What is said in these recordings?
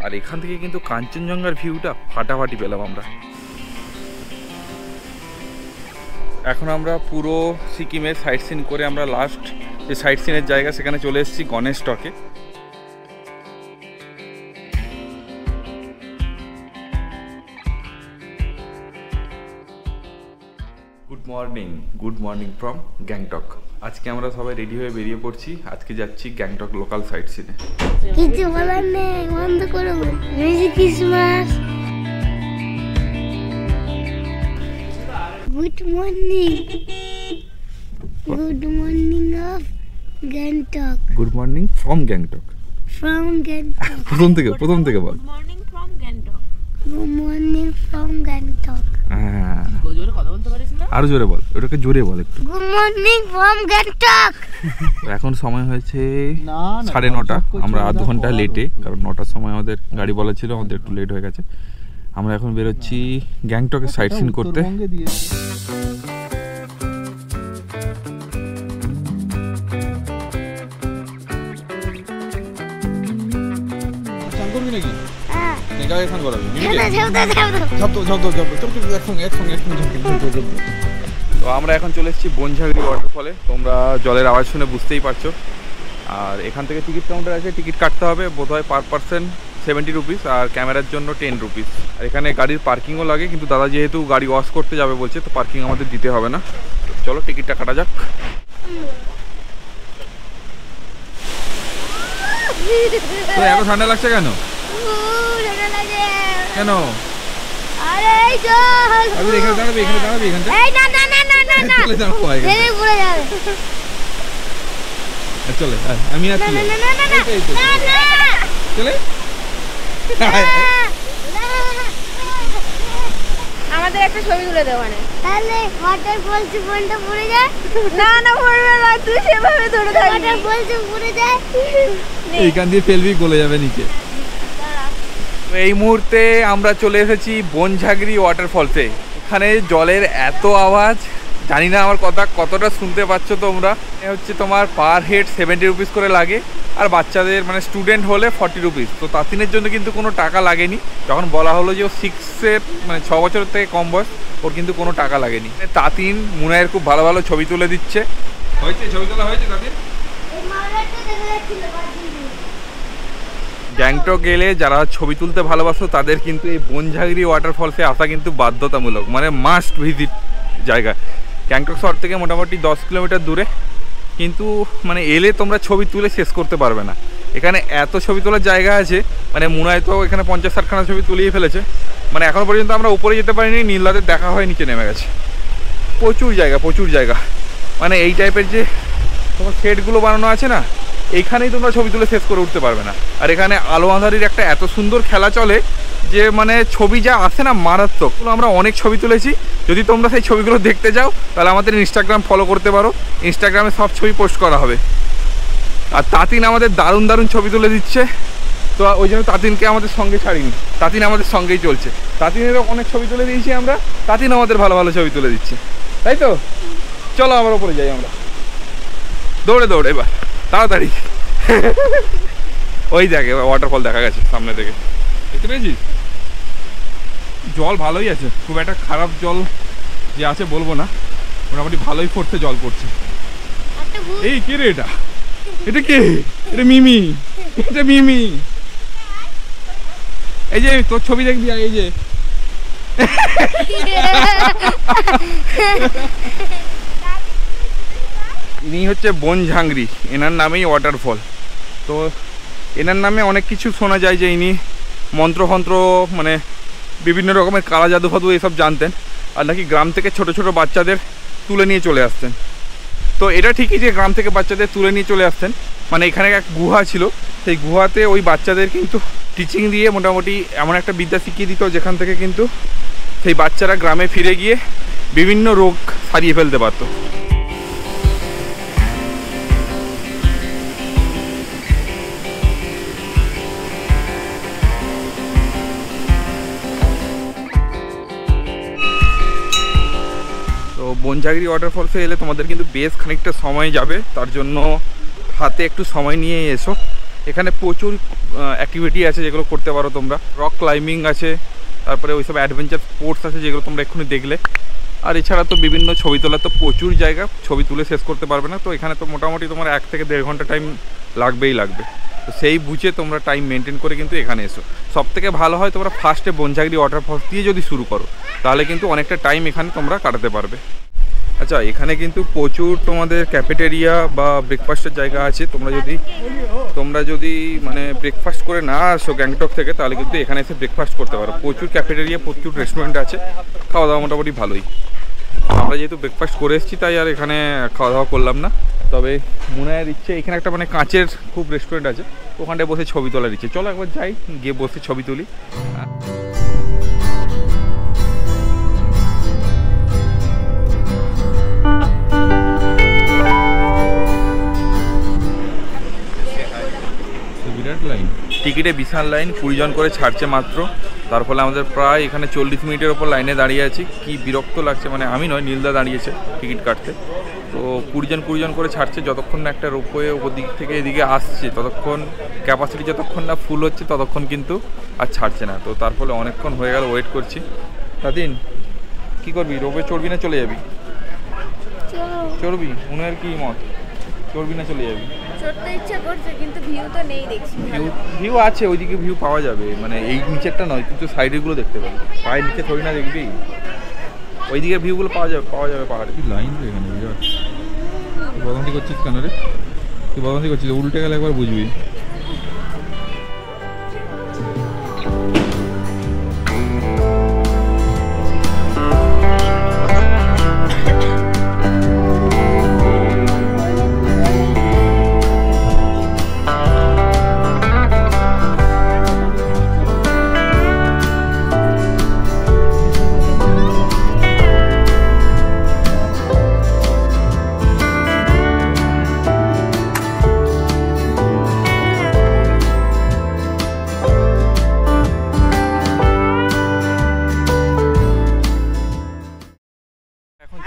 আর এখান থেকে কিন্তু কাঞ্চনজঙ্ঘার ভিউটা ফাটাফাটি পেলাম আমরা। এখন আমরা পুরো সিকিমের সাইট সিন করে আমরা লাস্ট যে সাইট সিনের জায়গা সেখানে চলে এসেছি গণেশ টকে। Good morning from Gangtok. আজকে আমরা সবাই রেডি হয়ে বেরিয়ে পড়ছি। আজকে যাচ্ছি গ্যাংটক লোকাল সাইট সিনে। কিছু বলার নেই, বন্ধ করো। Merry Christmas. Good morning. Good morning of Gangtok. Good morning from Gangtok. From Gangtok. প্রথম থেকে বল। Good morning from Gangtok. Good morning from Gangtok. হ্যাঁ, আরো জোরে বল, ওটাকে জোরে বল একটু। Good morning from Gangtok. এখন সময় হয়েছে 9:30। আমরা আধ ঘন্টা লেটে, কারণ 9টার সময় আমাদের গাড়ি বলা ছিল, আমাদের একটু লেট হয়ে গেছে। আমরা এখন বেরোচ্ছি গ্যাংটকের সাইট সিন করতে। তো আমরা এখন চলে এসেছি বনঝাগড়ি ওয়াটারফলে। তোমরা জলের আওয়াজ শুনে বুঝতেই পারছো। আর এখান থেকে টিকিট কাউন্টার আছে, টিকিট কাটতে হবে বোধহয় পার পার্সন 70 রুপিস, আর ক্যামেরার জন্য 10 রুপিস। আর এখানে গাড়ির পার্কিংও লাগে, কিন্তু দাদা যেহেতু গাড়ি ওয়াশ করতে যাবে বলছে, তো পার্কিং আমাদের দিতে হবে না। চলো টিকিটটা কাটা যাক। তো এত ঠান্ডা লাগছে কেন? কেন? আরে জল। আমি এখানে দাঁড়াবি, এখানে এই না না না না না না। চলে দাঁড়াবো আগে। ছেড়ে পড়ে যাবে। চলে আমি আর তুই। না না না না না। চলে। আমাদের একটা ছবি তুলে দাও মানে। তাহলে ওয়াটারফল জীবনটা পড়ে যায়। না না পড়বে না, তুই সেভাবে ধরে থাকবি। ওয়াটারফল যে পড়ে যায়। এইখান দিয়ে ফেলবি, গলে যাবে নিচে। এই মুহূর্তে আমরা চলে এসেছি বনঝাগড়ি ওয়াটারফলসে। এখানে জলের এত আওয়াজ, জানি না আমার কথা কতটা শুনতে পাচ্ছ তোমরা। হচ্ছে তোমার পার হেড 70 রুপিস করে লাগে, আর বাচ্চাদের মানে স্টুডেন্ট হলে 40 রুপিস। তো তাতিনের জন্য কিন্তু কোনো টাকা লাগেনি। যখন বলা হলো যে ও 6-এর মানে 6 বছরের থেকে কম বয়স, ওর কিন্তু কোনো টাকা লাগেনি। তাতিন মুনায়ের খুব ভালো ভালো ছবি তুলে দিচ্ছে। ছবি তোলা হয়েছে তাতিন? গ্যাংটক গেলে যারা ছবি তুলতে ভালোবাসো তাদের কিন্তু এই বনঝাগড়ি ওয়াটারফলসে আসা কিন্তু বাধ্যতামূলক, মানে মাস্ট ভিজিট জায়গা। গ্যাংটক শহর থেকে মোটামুটি 10 কিলোমিটার দূরে, কিন্তু মানে এলে তোমরা ছবি তুলে শেষ করতে পারবে না। এখানে এত ছবি তোলার জায়গা আছে, মানে মুনায় তো এখানে 50-60খানা ছবি তুলিয়ে ফেলেছে। মানে এখনও পর্যন্ত আমরা উপরে যেতে পারিনি, নীলদাদের দেখা হয়ে নিচে নেমে গেছে। প্রচুর জায়গা। মানে এই টাইপের যে তোমার সেটগুলো বানানো আছে না, এইখানেই তোমরা ছবি তুলে শেষ করে উঠতে পারবে না। আর এখানে আলো আঁধারির একটা এত সুন্দর খেলা চলে যে মানে ছবি যা আসে না, মারাত্মক। আমরা অনেক ছবি তুলেছি। যদি তোমরা সেই ছবিগুলো দেখতে যাও তাহলে আমাদের ইনস্টাগ্রাম ফলো করতে পারো, ইনস্টাগ্রামে সব ছবি পোস্ট করা হবে। আর তাতিন আমাদের দারুণ ছবি তুলে দিচ্ছে, তো ওই জন্য তাতিনকে আমাদের সঙ্গে ছাড়িনি, তাতিন আমাদের সঙ্গেই চলছে। তাতিনেরও অনেক ছবি তুলে দিয়েছি আমরা, তাতিন আমাদের ভালো ছবি তুলে দিচ্ছে, তাই তো? চলো আমার ওপরে যাই আমরা, দৌড়ে এবার তাড়াতাড়ি। ওই দেখে ওয়াটারফল দেখা গেছে সামনে থেকে, দেখতে পেয়েছিস? জল ভালোই আছে, খুব একটা খারাপ জল যে আছে বলবো না, মোটামুটি ভালোই পড়ছে, জল পড়ছে। এই কে রে এটা? এটা কে? এটা মিমি। এই যে তোর ছবি দেখবি, এই যে ইনি হচ্ছে বনঝাগড়ি, এনার নামেই ওয়াটারফল। তো এনার নামে অনেক কিছু শোনা যায়, যে ইনি মন্ত্রফন্ত্র মানে বিভিন্ন রকমের কালা জাদু ফাদু এসব জানতেন, আর নাকি গ্রাম থেকে ছোট বাচ্চাদের তুলে নিয়ে চলে আসতেন। তো এটা ঠিকই যে গ্রাম থেকে বাচ্চাদের তুলে নিয়ে চলে আসতেন, মানে এখানে এক গুহা ছিল, সেই গুহাতে ওই বাচ্চাদের কিন্তু টিচিং দিয়ে মোটামুটি এমন একটা বিদ্যা শিখিয়ে দিত, যেখান থেকে কিন্তু সেই বাচ্চারা গ্রামে ফিরে গিয়ে বিভিন্ন রোগ সারিয়ে ফেলতে পারত। বনঝাগড়ি ওয়াটারফলসে এলে তোমাদের কিন্তু বেশ খানিকটা সময় যাবে, তার জন্য হাতে একটু সময় নিয়ে এসো। এখানে প্রচুর অ্যাক্টিভিটি আছে যেগুলো করতে পারো তোমরা। রক ক্লাইম্বিং আছে, তারপরে ওইসব অ্যাডভেঞ্চার স্পোর্টস আছে যেগুলো তোমরা এক্ষুনি দেখলে। আর এছাড়া তো বিভিন্ন ছবি তোলার তো প্রচুর জায়গা, ছবি তুলে শেষ করতে পারবে না। তো এখানে তো মোটামুটি তোমার 1 থেকে 1.5 ঘন্টা টাইম লাগবেই লাগবে। তো সেই বুঝে তোমরা টাইম মেনটেন করে কিন্তু এখানে এসো। সবথেকে ভালো হয় তোমরা ফার্স্টে বনঝাগড়ি ওয়াটারফলস দিয়ে যদি শুরু করো, তাহলে কিন্তু অনেকটা টাইম এখানে তোমরা কাটাতে পারবে। আচ্ছা, এখানে কিন্তু প্রচুর তোমাদের ক্যাফেটেরিয়া বা ব্রেকফাস্টের জায়গা আছে। তোমরা যদি মানে ব্রেকফাস্ট করে না আসো গ্যাংটক থেকে, তাহলে কিন্তু এখানে এসে ব্রেকফাস্ট করতে পারো। প্রচুর ক্যাফেটেরিয়া, প্রচুর রেস্টুরেন্ট আছে, খাওয়া দাওয়া মোটামুটি ভালোই। আমরা যেহেতু ব্রেকফাস্ট করে এসেছি তাই আর এখানে খাওয়া দাওয়া করলাম না। তবে মুনায়ের ইচ্ছে, এখানে একটা মানে কাঁচের খুব রেস্টুরেন্ট আছে, ওখানটায় বসে ছবি তোলার ইচ্ছে। চলো একবার যাই, গিয়ে বসে ছবি তুলি। বিরাট লাইন, টিকিটে বিশাল লাইন, 20 জন করে ছাড়ছে মাত্র। তার ফলে আমাদের প্রায় এখানে 40 মিনিটের ওপর লাইনে দাঁড়িয়ে আছি। কি বিরক্ত লাগছে, মানে আমি নয়, নীলদা দাঁড়িয়েছে টিকিট কাটতে। তো 20 জন করে ছাড়ছে। যতক্ষণ না একটা রোপওয়ে ওপর দিক থেকে এদিকে আসছে, ততক্ষণ ক্যাপাসিটি যতক্ষণ না ফুল হচ্ছে ততক্ষণ কিন্তু আর ছাড়ছে না। তো তার ফলে অনেকক্ষণ হয়ে গেল ওয়েট করছি। তাদিন কী করবি, রোপওয়ে চড়বি না চলে যাবি? চড়বি? মুনায়ের কি মত, চড়বি না চলে যাবি? চড়তে ইচ্ছা করছে, কিন্তু ভিউ তো নেই দেখছি। ভিউ আছে, ওইদিকে ভিউ পাওয়া যাবে, মানে এই নিচেরটা নয়, কিন্তু সাইডেরগুলো দেখতে পাবি। পায়ের নিচে থরি না দেখবি, ওইদিকে ভিউগুলো পাওয়া যাবে পাহাড়ে। কি লাইন তো এখানে বিরাট। তুই বদন্তি করছিস কেন রে? তুই বদন্তি করছিস, উল্টে গেলে একবার বুঝবি।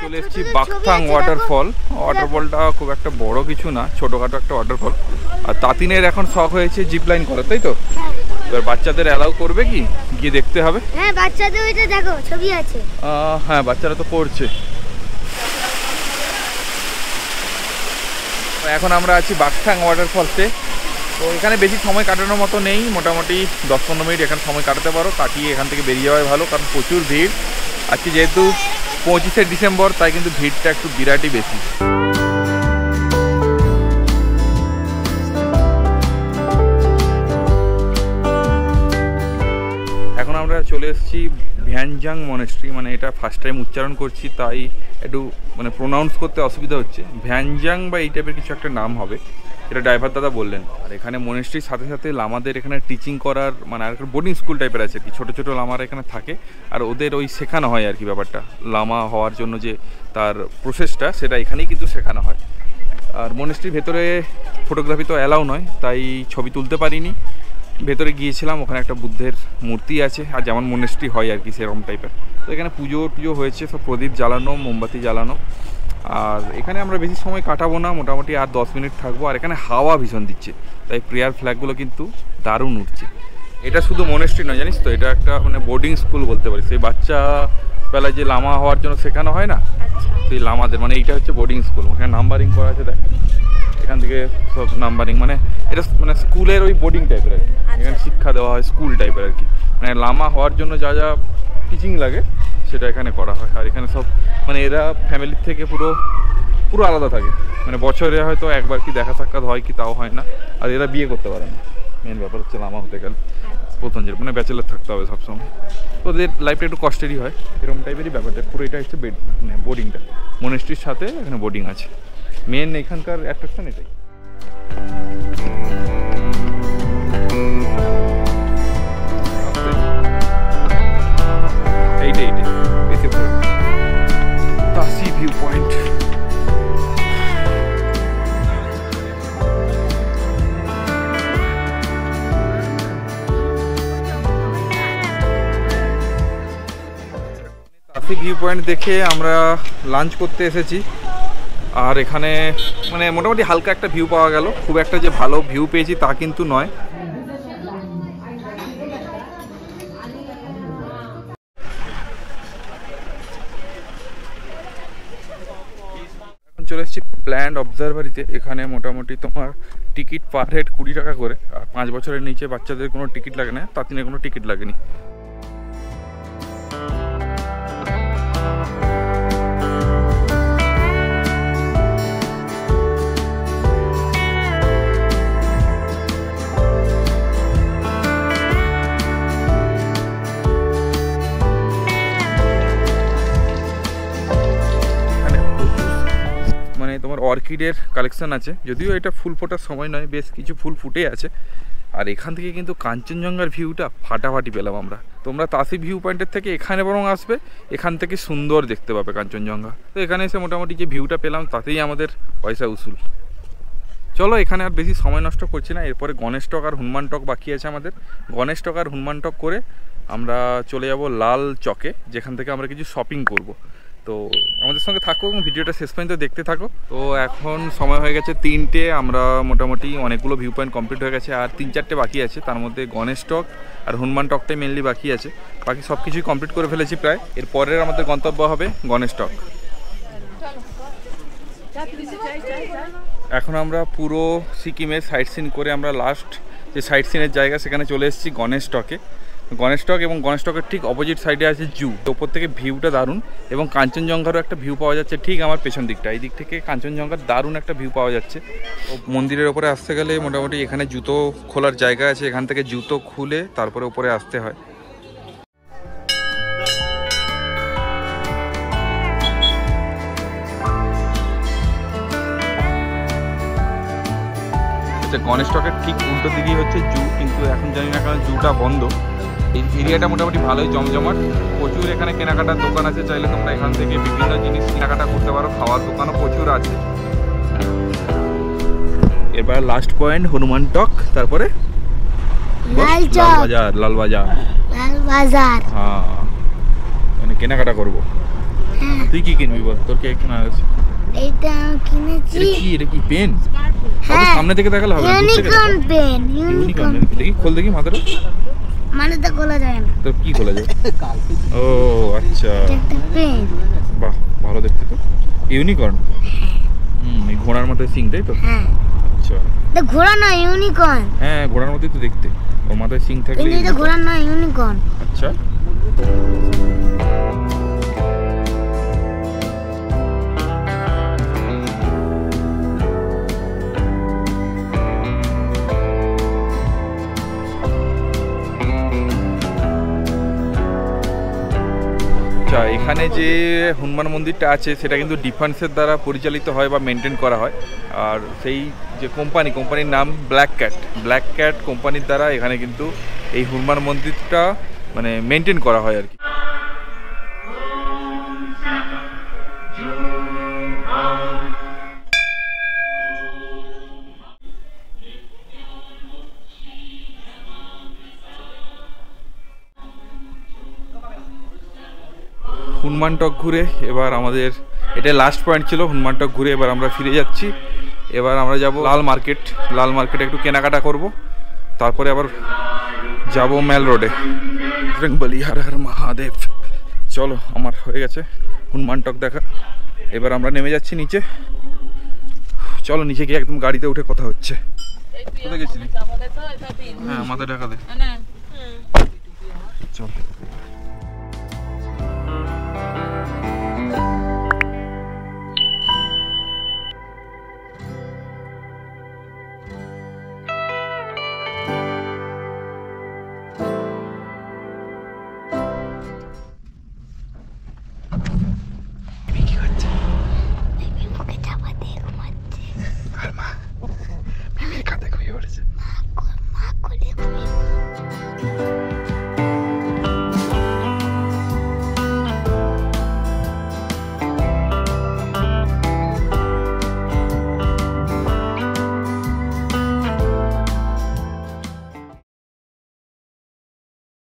চলে এসেছি বাকথাং ওয়াটারফলটা খুব একটা বড় কিছু না, ছোটোখাটো একটা ওয়াটারফল। আর তাতিনের এখন শখ হয়েছে জিপ লাইন করার, তাই তো? এবার বাচ্চাদের অ্যালাউ করবে কি, গিয়ে দেখতে হবে। হ্যাঁ, বাচ্চাদের ওইটা দেখো ছবি আছে। হ্যাঁ, বাচ্চারা তো করছে। এখন আমরা আছি বাকথাং ওয়াটারফলসে। তো এখানে বেশি সময় কাটানোর মতো নেই, মোটামুটি 10-15 মিনিট এখানে সময় কাটাতে পারো। কাটিয়ে এখান থেকে বেরিয়ে যাওয়াই ভালো, কারণ প্রচুর ভিড়। আজকে যেহেতু 25শে ডিসেম্বর, তাই কিন্তু ভিড়টা একটু বিরাটই বেশি। এখন আমরা চলে এসেছি ভ্যানজাং মনেস্ট্রি। মানে এটা ফার্স্ট টাইম উচ্চারণ করছি, তাই একটু মানে প্রোনাউন্স করতে অসুবিধা হচ্ছে। ভ্যানজাং বা এই টাইপের কিছু একটা নাম হবে, এটা ড্রাইভার দাদা বললেন। আর এখানে মনেস্ট্রির সাথে সাথে লামাদের এখানে টিচিং করার মানে আর একটা বোর্ডিং স্কুল টাইপের আছে, কি ছোটো ছোটো লামারা এখানে থাকে। আর ওদের ওই শেখানো হয় আর কি, ব্যাপারটা লামা হওয়ার জন্য যে তার প্রসেসটা, সেটা এখানেই কিন্তু শেখানো হয়। আর মনেস্ট্রির ভেতরে ফটোগ্রাফি তো অ্যালাউ নয়, তাই ছবি তুলতে পারিনি। ভেতরে গিয়েছিলাম, ওখানে একটা বুদ্ধের মূর্তি আছে, আর যেমন মনেস্ট্রি হয় আর কি সেরকম টাইপের। তো এখানে পুজো হয়েছে, সব প্রদীপ জ্বালানো, মোমবাতি জ্বালানো। আর এখানে আমরা বেশি সময় কাটাবো না, মোটামুটি আর 10 মিনিট থাকবো। আর এখানে হাওয়া ভীষণ দিচ্ছে, তাই প্রেয়ার ফ্ল্যাগগুলো কিন্তু দারুণ উঠছে। এটা শুধু মনেস্ট্রি নয়, জানিস তো, এটা একটা মানে বোর্ডিং স্কুল বলতে পারি। সেই বাচ্চা বেলায় যে লামা হওয়ার জন্য শেখানো হয় না, সেই লামাদের মানে এইটা হচ্ছে বোর্ডিং স্কুল। এখানে নাম্বারিং করা আছে, দেখ এখান থেকে সব নাম্বারিং, মানে এটা মানে স্কুলের ওই বোর্ডিং টাইপের আর কি। এখানে শিক্ষা দেওয়া হয় স্কুল টাইপের আর কি, মানে লামা হওয়ার জন্য যা যা টিচিং লাগে সেটা এখানে করা হয়। আর এখানে সব মানে এরা ফ্যামিলির থেকে পুরো আলাদা থাকে, মানে বছরে হয়তো একবার কি দেখা সাক্ষাৎ হয় কি, তাও হয় না। আর এরা বিয়ে করতে পারে না, মেন ব্যাপার হচ্ছে লামা হতে গেলে প্রথম যে মানে ব্যাচেলার থাকতে হবে সবসময়। তো ওদের লাইফটা একটু কষ্টেরই হয়, এরকম টাইপেরই ব্যাপারটা। পুরো এটা হচ্ছে মানে বোর্ডিংটা, মনেস্ট্রির সাথে এখানে বোর্ডিং আছে। মেন এখানকার অ্যাট্রাকশন এটাই। এইটাই Tashi view point. Tashi view view point দেখে আমরা লাঞ্চ করতে এসেছি। আর এখানে মানে মোটামুটি হালকা একটা ভিউ পাওয়া গেল, খুব একটা যে ভালো ভিউ পেয়েছি তা কিন্তু নয়। এখন চলে এসেছি প্ল্যান্ড অবজারভারিতে। এখানে মোটামুটি তোমার টিকিট পার হেড 20 টাকা করে, আর 5 বছরের নিচে বাচ্চাদের কোনো টিকিট লাগে না, তাতিনের কোনো টিকিট লাগেনি। মানে তোমার অর্কিডের কালেকশন আছে, যদিও এটা ফুল ফোটার সময় নয়, বেশ কিছু ফুল ফুটে আছে। আর এখান থেকে কিন্তু কাঞ্চনজঙ্ঘার ভিউটা ফাটাফাটি পেলাম আমরা। তোমরা তাসি ভিউ পয়েন্টের থেকে এখানে বরং আসবে, এখান থেকে সুন্দর দেখতে পাবে কাঞ্চনজঙ্ঘা। তো এখানে এসে মোটামুটি যে ভিউটা পেলাম তাতেই আমাদের পয়সা উসুল। চলো এখানে আর বেশি সময় নষ্ট করছি না, এরপরে গণেশ টক আর হনুমান টক বাকি আছে আমাদের। গণেশ টক আর হনুমান টক করে আমরা চলে যাব লাল চকে, যেখান থেকে আমরা কিছু শপিং করব। তো আমাদের সঙ্গে থাকো এবং ভিডিওটা শেষ পর্যন্ত দেখতে থাকো। তো এখন সময় হয়ে গেছে 3টে, আমরা মোটামুটি অনেকগুলো ভিউ পয়েন্ট কমপ্লিট হয়ে গেছে, আর 3-4টে বাকি আছে। তার মধ্যে গণেশ টক আর হনুমান টকটাই মেনলি বাকি আছে, বাকি সব কিছুই কমপ্লিট করে ফেলেছি প্রায়। এরপরের আমাদের গন্তব্য হবে গণেশ টক। এখন আমরা পুরো সিকিমের সাইট সিন করে আমরা লাস্ট যে সাইট সিনের জায়গা সেখানে চলে এসেছি গণেশ টকে। গণেশ টক এবং গণেশ টকের ঠিক অপোজিট সাইডে আছে জু। ওপর থেকে ভিউটা দারুণ, এবং কাঞ্চনজঙ্ঘারও একটা ভিউ পাওয়া যাচ্ছে ঠিক আমার পেছন দিকটা। এই দিক থেকে কাঞ্চনজঙ্ঘার দারুণ একটা ভিউ পাওয়া যাচ্ছে। মন্দিরের ওপরে আসতে গেলে মোটামুটি এখানে জুতো খোলার জায়গা আছে, এখান থেকে জুতো খুলে তারপরে ওপরে আসতে হয়। গণেশ টকের ঠিক উল্টো দিকেই হচ্ছে জু, কিন্তু এখন জানি না কারণ জুটা বন্ধ। এই এরিয়াটা মোটামুটি ভালোই জমজমাট, প্রচুর এখানে কেনাকাটার দোকান আছে, চাইলে তোমরা এখান থেকে বিভিন্ন জিনিস কেনাকাটা করতে পারো, খাওয়ার দোকানও প্রচুর আছে। এবার লাস্ট পয়েন্ট হনুমান টক, তারপরে লালবাজার। লালবাজার হ্যাঁ, মানে কেনাকাটা করবো। তুই কি কিনবি বল, তোর কি কেনা আছে? এটা কিনেছি। এটা কি পেন? সামনে থেকে দেখালে হবে? Unicorn pen. ইউনিকর্ন দেখি, খোল দেখি মাথাটা। মাথাটা খোলা যায় না। তো কি খোলা যায়? ও আচ্ছা, একটা পেন। বাহ, ভালো দেখতে তো। ইউনিকর্ন? এই ঘোড়ার মাথায় সিং, তাই তো? হ্যাঁ। আচ্ছা, এটা ঘোড়া না, ইউনিকর্ন। হ্যাঁ, ঘোড়ার মতোই তো দেখতে, ওর মাথায় সিং থাকলে। কিন্তু এটা ঘোড়া না, ইউনিকর্ন। আচ্ছা, এখানে যে হনুমান মন্দিরটা আছে সেটা কিন্তু ডিফেন্সের দ্বারা পরিচালিত হয় বা মেনটেন করা হয়। আর সেই যে কোম্পানির নাম ব্ল্যাক ক্যাট কোম্পানির দ্বারা এখানে কিন্তু এই হনুমান মন্দিরটা মানে মেনটেন করা হয় আর কি। হনুমান টক ঘুরে এবার আমাদের এটা লাস্ট পয়েন্ট ছিল। হনুমান টক ঘুরে এবার আমরা ফিরে যাচ্ছি। এবার আমরা যাব লাল মার্কেটে একটু কেনাকাটা করব, তারপরে আবার যাব মেল রোডে। বলি হর হর মহাদেব। চলো, আমার হয়ে গেছে হনুমান টক দেখা। এবার আমরা নেমে যাচ্ছি নিচে। চলো নিচে গিয়ে একদম গাড়িতে উঠে কথা হচ্ছে। কোথায় গেছিলি? হ্যাঁ, মাথা ঢাকা দে। চল।